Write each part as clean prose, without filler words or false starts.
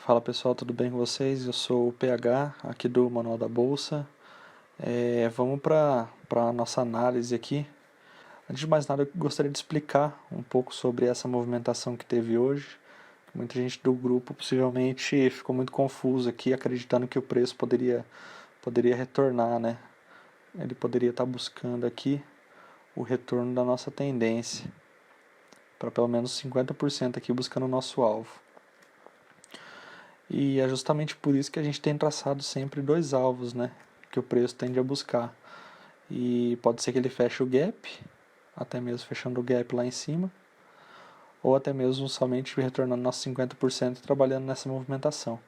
Fala pessoal, tudo bem com vocês? Eu sou o PH, aqui do Manual da Bolsa. Vamos para a nossa análise aqui. Antes de mais nada, eu gostaria de explicar um pouco sobre essa movimentação que teve hoje. Muita gente do grupo possivelmente ficou muito confuso aqui, acreditando que o preço poderia retornar, né? Ele poderia estar buscando aqui o retorno da nossa tendência, para pelo menos 50% aqui buscando o nosso alvo. E é justamente por isso que a gente tem traçado sempre dois alvos, né? Que o preço tende a buscar. E pode ser que ele feche o gap, até mesmo fechando o gap lá em cima, ou até mesmo somente retornando nossos 50% e trabalhando nessa movimentação.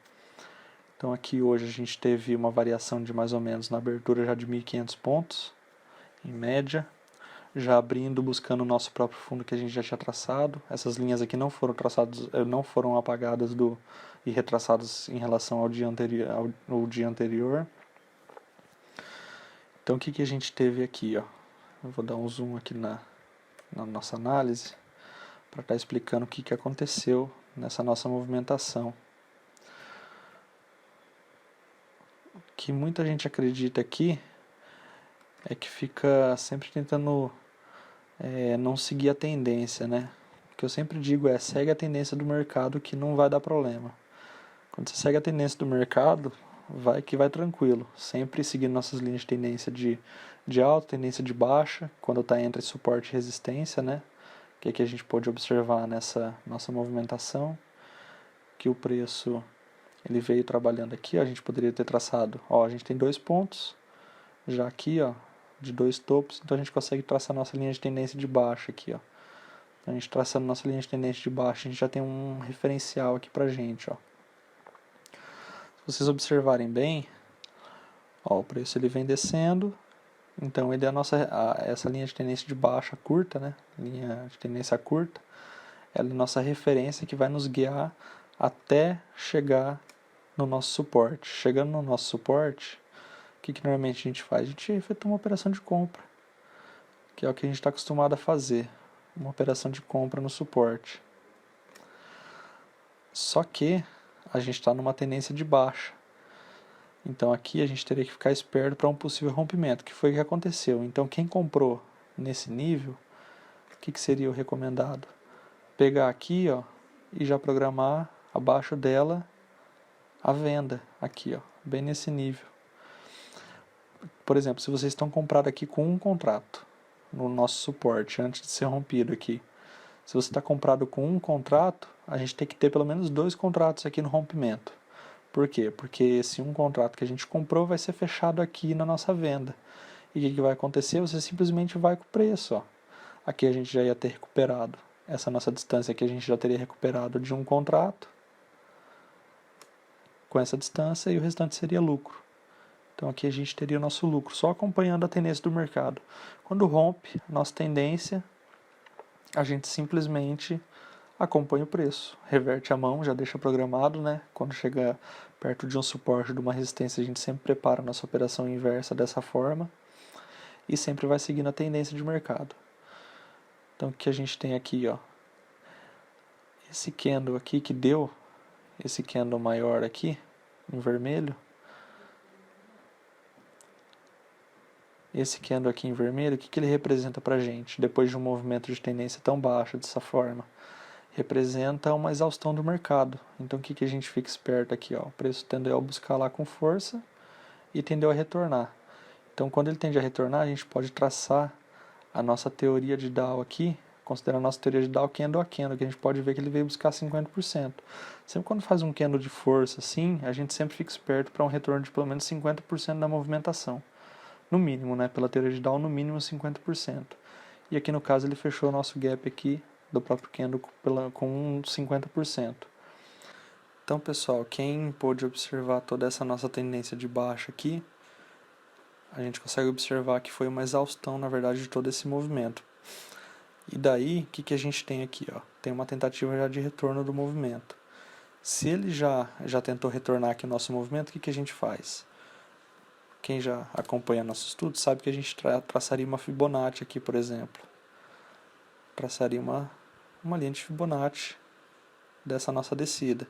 Então aqui hoje a gente teve uma variação de mais ou menos na abertura já de 1.500 pontos, em média, já abrindo, buscando o nosso próprio fundo que a gente já tinha traçado. Essas linhas aqui não foram traçadas, não foram apagadas e retraçadas em relação ao dia anterior. Então o que a gente teve aqui, ó? Eu vou dar um zoom aqui na nossa análise para estar explicando o que aconteceu nessa nossa movimentação. O que muita gente acredita aqui é que fica sempre tentando não seguir a tendência, né? O que eu sempre digo é, segue a tendência do mercado que não vai dar problema. Quando você segue a tendência do mercado, vai tranquilo. Sempre seguindo nossas linhas de tendência de alta, tendência de baixa, quando está entre suporte e resistência, né? Que a gente pode observar nessa nossa movimentação, que o preço ele veio trabalhando aqui, ó, a gente poderia ter traçado, ó, a gente tem 2 pontos, já aqui, ó, de 2 topos, então a gente consegue traçar nossa linha de tendência de baixa aqui, ó. Então, a gente traçando nossa linha de tendência de baixa, a gente já tem um referencial aqui pra gente, ó. Se vocês observarem bem, ó, o preço ele vem descendo, então ele é essa linha de tendência de baixa curta, né? Linha de tendência curta, ela é a nossa referência que vai nos guiar até chegar no nosso suporte. Chegando no nosso suporte, o que normalmente a gente faz? A gente efetua uma operação de compra, que é o que a gente está acostumado a fazer, uma operação de compra no suporte. Só que a gente está numa tendência de baixa. Então aqui a gente teria que ficar esperto para um possível rompimento, que foi o que aconteceu. Então quem comprou nesse nível, o que seria o recomendado? Pegar aqui, ó, e já programar abaixo dela a venda, aqui, ó, bem nesse nível. Por exemplo, se vocês estão comprados aqui com um contrato no nosso suporte, antes de ser rompido aqui, se você está comprado com um contrato, a gente tem que ter pelo menos 2 contratos aqui no rompimento. Por quê? Porque esse um contrato que a gente comprou vai ser fechado aqui na nossa venda. E o que vai acontecer? Você simplesmente vai com o preço, ó. Aqui a gente já ia ter recuperado essa nossa distância aqui, a gente já teria recuperado de um contrato com essa distância e o restante seria lucro. Então aqui a gente teria o nosso lucro, só acompanhando a tendência do mercado. Quando rompe a nossa tendência, a gente simplesmente acompanha o preço, reverte a mão, já deixa programado, né? Quando chega perto de um suporte, de uma resistência, a gente sempre prepara a nossa operação inversa dessa forma e sempre vai seguindo a tendência de mercado. Então o que a gente tem aqui, ó, esse candle aqui que deu, esse candle maior aqui, em vermelho, esse candle aqui em vermelho, o que ele representa pra gente, depois de um movimento de tendência tão baixo dessa forma? Representa uma exaustão do mercado. Então o que a gente fica esperto aqui? Ó? O preço tendeu a buscar lá com força e tendeu a retornar. Então quando ele tende a retornar, a gente pode traçar a nossa teoria de Dow aqui, considerando a nossa teoria de Dow candle a candle, que a gente pode ver que ele veio buscar 50%. Sempre quando faz um candle de força assim, a gente sempre fica esperto para um retorno de pelo menos 50% da movimentação. No mínimo, né? Pela teoria de Dow, no mínimo 50%. E aqui no caso ele fechou o nosso gap aqui do próprio candle com 50%. Então, pessoal, quem pôde observar toda essa nossa tendência de baixa aqui, a gente consegue observar que foi uma exaustão, na verdade, de todo esse movimento. E daí, o que a gente tem aqui? Ó? Tem uma tentativa já de retorno do movimento. Se ele já tentou retornar aqui o nosso movimento, o que a gente faz? Quem já acompanha nosso estudo sabe que a gente traçaria uma Fibonacci aqui, por exemplo. Traçaria uma linha de Fibonacci dessa nossa descida.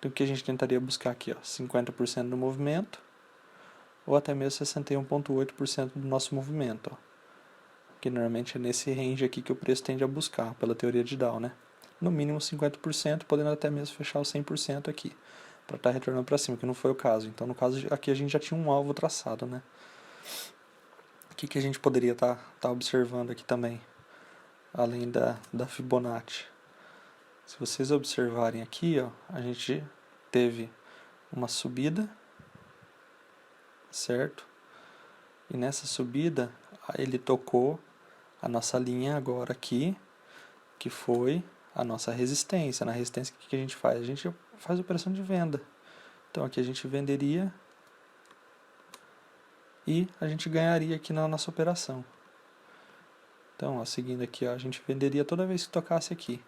Então o que a gente tentaria buscar aqui, ó, 50% do movimento, ou até mesmo 61,8% do nosso movimento, ó, que normalmente é nesse range aqui que o preço tende a buscar, pela teoria de Dow, né? No mínimo 50%, podendo até mesmo fechar o 100% aqui, para estar retornando para cima, que não foi o caso. Então, no caso aqui a gente já tinha um alvo traçado, né? O que a gente poderia estar observando aqui também, além da Fibonacci? Se vocês observarem aqui, ó, a gente teve uma subida, certo? E nessa subida, ele tocou a nossa linha agora aqui, que foi a nossa resistência. Na resistência, o que a gente faz? A gente faz operação de venda. Então aqui a gente venderia e a gente ganharia aqui na nossa operação. Então, ó, seguindo aqui, ó, a gente venderia toda vez que tocasse aqui.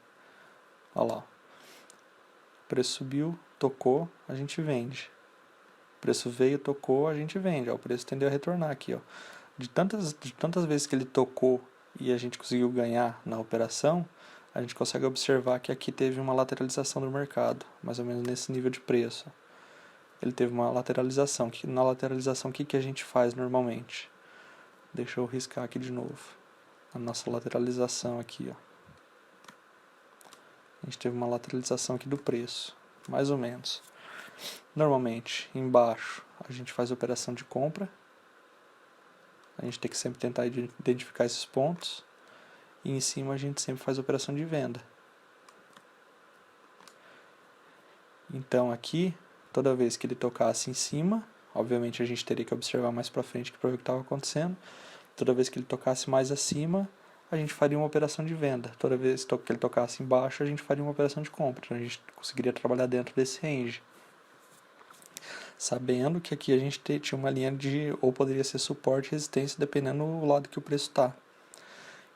Olha lá. O preço subiu, tocou, a gente vende. O preço veio, tocou, a gente vende. Ó, o preço tendeu a retornar aqui. Ó. De tantas vezes que ele tocou e a gente conseguiu ganhar na operação, a gente consegue observar que aqui teve uma lateralização do mercado, mais ou menos nesse nível de preço. Ele teve uma lateralização. Na lateralização, o que a gente faz normalmente? Deixa eu riscar aqui de novo. A nossa lateralização aqui, ó. A gente teve uma lateralização aqui do preço, mais ou menos. Normalmente, embaixo, a gente faz a operação de compra. A gente tem que sempre tentar identificar esses pontos. E em cima a gente sempre faz a operação de venda. Então aqui, toda vez que ele tocasse em cima, obviamente a gente teria que observar mais para frente para ver o que estava acontecendo. Toda vez que ele tocasse mais acima, a gente faria uma operação de venda. Toda vez que ele tocasse embaixo, a gente faria uma operação de compra. Então a gente conseguiria trabalhar dentro desse range. Sabendo que aqui a gente tinha uma linha de, ou poderia ser suporte e resistência, dependendo do lado que o preço está.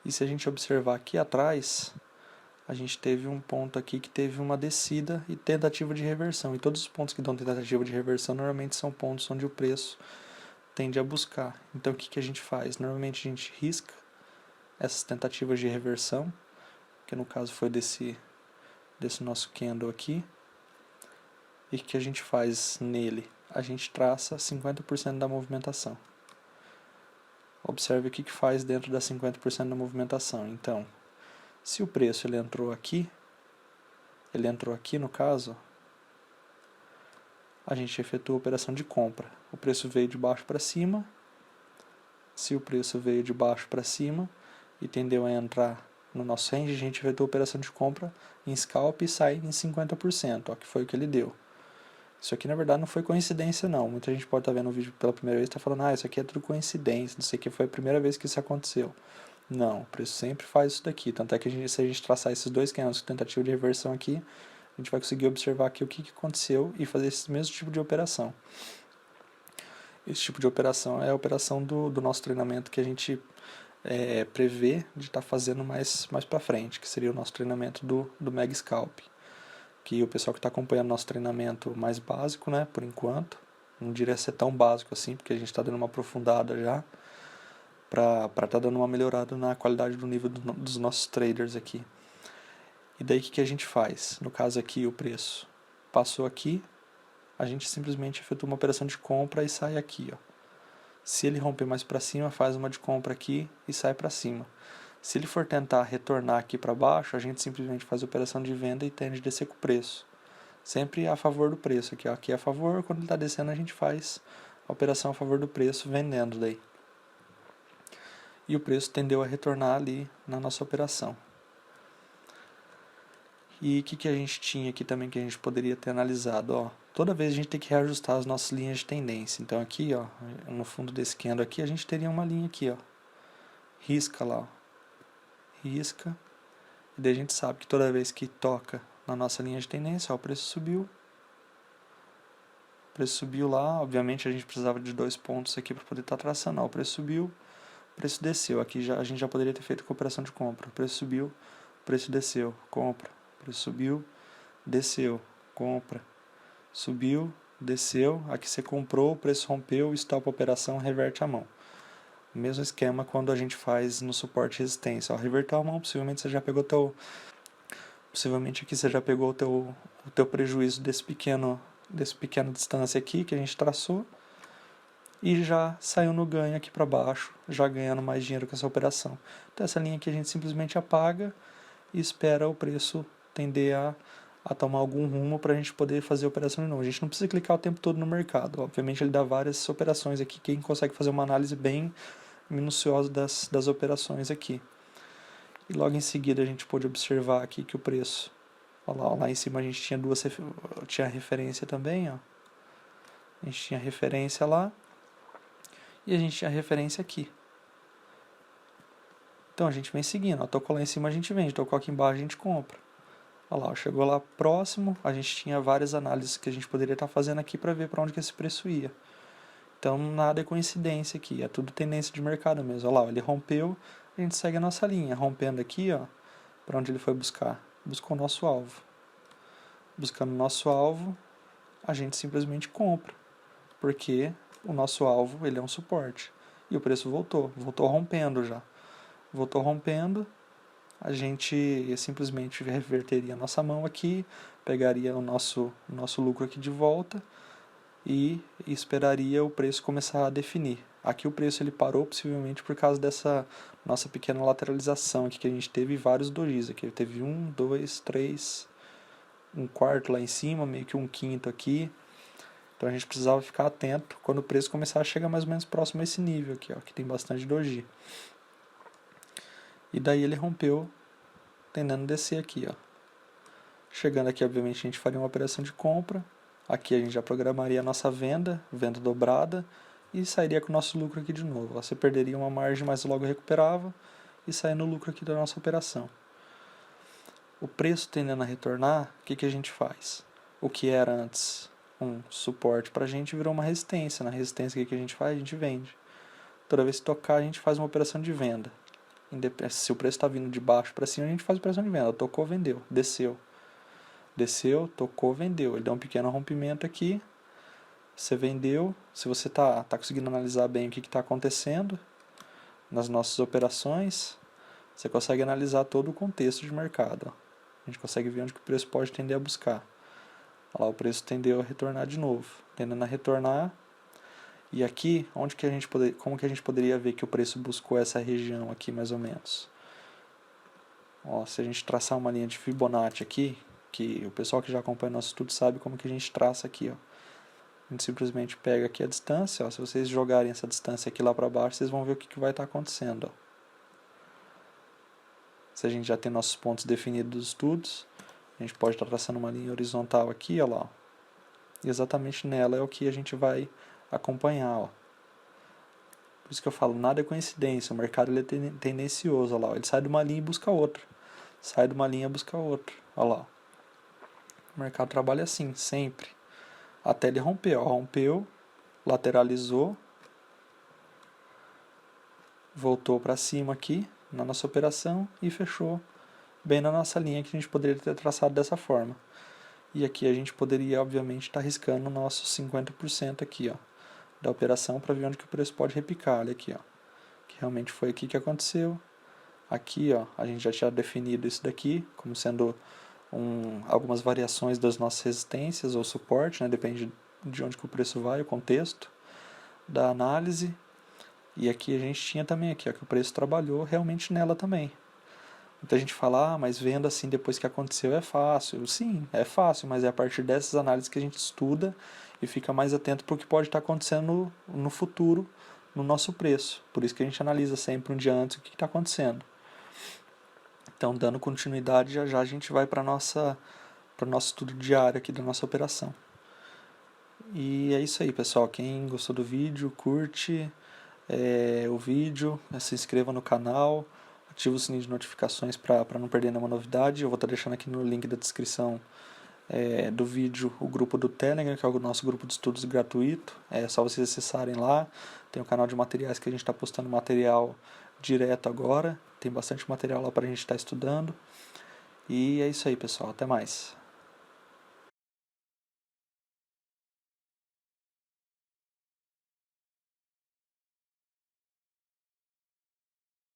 E se a gente observar aqui atrás, a gente teve um ponto aqui que teve uma descida e tentativa de reversão. E todos os pontos que dão tentativa de reversão normalmente são pontos onde o preço tende a buscar. Então o que a gente faz? Normalmente a gente risca essas tentativas de reversão, que no caso foi desse nosso candle aqui. E o que a gente faz nele? A gente traça 50% da movimentação. Observe o que faz dentro da 50% da movimentação. Então, se o preço ele entrou aqui no caso, a gente efetua a operação de compra. O preço veio de baixo para cima. Se o preço veio de baixo para cima e tendeu a entrar no nosso range, a gente efetua a operação de compra em scalp e sai em 50%, ó, que foi o que ele deu. Isso aqui na verdade não foi coincidência não. Muita gente pode estar vendo o vídeo pela primeira vez e está falando, isso aqui é tudo coincidência, não sei o que, foi a primeira vez que isso aconteceu. Não, o preço sempre faz isso daqui. Tanto é que se a gente traçar esses dois candles com tentativa de reversão aqui, a gente vai conseguir observar aqui o que aconteceu e fazer esse mesmo tipo de operação. Esse tipo de operação é a operação do nosso treinamento que a gente prevê de estar fazendo mais para frente, que seria o nosso treinamento do Mega Scalp. Que o pessoal que está acompanhando nosso treinamento mais básico, né, por enquanto, não diria ser tão básico assim, porque a gente está dando uma aprofundada já, para estar dando uma melhorada na qualidade do nível dos nossos traders aqui. E daí o que a gente faz? No caso aqui o preço passou aqui, a gente simplesmente efetua uma operação de compra e sai aqui, ó. Se ele romper mais para cima, faz uma de compra aqui e sai para cima. Se ele for tentar retornar aqui para baixo, a gente simplesmente faz a operação de venda e tende a descer com o preço. Sempre a favor do preço. Aqui é a favor, quando ele está descendo a gente faz a operação a favor do preço, vendendo daí. E o preço tendeu a retornar ali na nossa operação. E o que a gente tinha aqui também que a gente poderia ter analisado? Ó, toda vez a gente tem que reajustar as nossas linhas de tendência. Então aqui, ó, no fundo desse candle aqui, a gente teria uma linha aqui, ó. Risca lá, ó. Risca, e daí a gente sabe que toda vez que toca na nossa linha de tendência, ó, o preço subiu lá, obviamente a gente precisava de 2 pontos aqui para poder estar traçando, ó, o preço subiu, o preço desceu, aqui a gente já poderia ter feito com operação de compra, o preço subiu, o preço desceu, compra, o preço subiu, desceu, compra, subiu, desceu, aqui você comprou, o preço rompeu, stop a operação, reverte a mão. Mesmo esquema quando a gente faz no suporte e resistência. Ó, reverter a mão, possivelmente você já pegou Possivelmente aqui você já pegou o teu prejuízo desse pequena distância aqui que a gente traçou e já saiu no ganho aqui para baixo, já ganhando mais dinheiro com essa operação. Então essa linha aqui a gente simplesmente apaga e espera o preço tender a tomar algum rumo para a gente poder fazer a operação de novo. A gente não precisa clicar o tempo todo no mercado. Obviamente ele dá várias operações aqui, quem consegue fazer uma análise bem minuciosa das operações aqui. E logo em seguida a gente pode observar aqui que o preço, olha lá em cima a gente tinha referência também, ó. A gente tinha referência lá e a gente tinha referência aqui. Então a gente vem seguindo, ó, tocou lá em cima a gente vende, tocou aqui embaixo a gente compra. Olha lá, chegou lá próximo, a gente tinha várias análises que a gente poderia estar fazendo aqui para ver para onde que esse preço ia. Então nada é coincidência aqui, é tudo tendência de mercado mesmo. Olha lá, ele rompeu, a gente segue a nossa linha, rompendo aqui, ó, para onde ele foi buscar? Buscou o nosso alvo. Buscando o nosso alvo, a gente simplesmente compra, porque o nosso alvo ele é um suporte. E o preço voltou rompendo já. Voltou rompendo, a gente simplesmente reverteria a nossa mão aqui, pegaria o nosso lucro aqui de volta e esperaria o preço começar a definir. Aqui o preço ele parou possivelmente por causa dessa nossa pequena lateralização aqui que a gente teve vários dojis aqui. Teve 1, 2, 3, um quarto lá em cima, meio que um quinto aqui. Então a gente precisava ficar atento quando o preço começar a chegar mais ou menos próximo a esse nível aqui, ó, que tem bastante doji. E daí ele rompeu, tendendo a descer aqui, ó. Chegando aqui, obviamente, a gente faria uma operação de compra. Aqui a gente já programaria a nossa venda dobrada, e sairia com o nosso lucro aqui de novo. Você perderia uma margem, mas logo recuperava, e saia no lucro aqui da nossa operação. O preço tendendo a retornar, o que a gente faz? O que era antes um suporte para a gente virou uma resistência. Na resistência, o que a gente faz? A gente vende. Toda vez que tocar, a gente faz uma operação de venda. Se o preço está vindo de baixo para cima, a gente faz operação de venda. Tocou, vendeu. Desceu, tocou, vendeu. Ele deu um pequeno rompimento aqui. Você vendeu. Se você tá conseguindo analisar bem o que está acontecendo nas nossas operações, você consegue analisar todo o contexto de mercado. Ó. A gente consegue ver onde que o preço pode tender a buscar. Olha lá, o preço tendeu a retornar de novo. Tendendo a retornar. E aqui, como que a gente poderia ver que o preço buscou essa região aqui, mais ou menos? Ó, se a gente traçar uma linha de Fibonacci aqui, que o pessoal que já acompanha nosso estudo sabe como que a gente traça aqui, ó. A gente simplesmente pega aqui a distância, ó. Se vocês jogarem essa distância aqui lá para baixo, vocês vão ver o que vai estar acontecendo, ó. Se a gente já tem nossos pontos definidos dos estudos, a gente pode estar traçando uma linha horizontal aqui, ó lá. Ó. E exatamente nela é o que a gente vai acompanhar, ó. Por isso que eu falo, nada é coincidência, o mercado ele é tendencioso, ó lá, ó. Ele sai de uma linha e busca outra, sai de uma linha e busca outra, ó lá. O mercado trabalha assim, sempre, até ele romper, ó, rompeu, lateralizou, voltou para cima aqui, na nossa operação, e fechou bem na nossa linha que a gente poderia ter traçado dessa forma. E aqui a gente poderia, obviamente, estar arriscando o nosso 50% aqui, ó, da operação para ver onde que o preço pode repicar. Olha aqui, ó, que realmente foi aqui que aconteceu. Aqui, ó, a gente já tinha definido isso daqui como sendo algumas variações das nossas resistências ou suporte, né, depende de onde que o preço vai, o contexto da análise. E aqui a gente tinha também aqui, ó, que o preço trabalhou realmente nela também. Muita gente fala, mas vendo assim depois que aconteceu é fácil. Sim, é fácil, mas é a partir dessas análises que a gente estuda e fica mais atento para o que pode estar acontecendo no futuro, no nosso preço. Por isso que a gente analisa sempre um dia antes o que está acontecendo. Então, dando continuidade, já já a gente vai para o nosso estudo diário aqui da nossa operação. E é isso aí, pessoal. Quem gostou do vídeo, curte o vídeo, se inscreva no canal, ative o sininho de notificações para não perder nenhuma novidade. Eu vou estar deixando aqui no link da descrição do vídeo o grupo do Telegram, que é o nosso grupo de estudos gratuito. É só vocês acessarem lá. Tem um canal de materiais que a gente está postando material direto agora. Tem bastante material lá para a gente estar estudando. E é isso aí, pessoal. Até mais.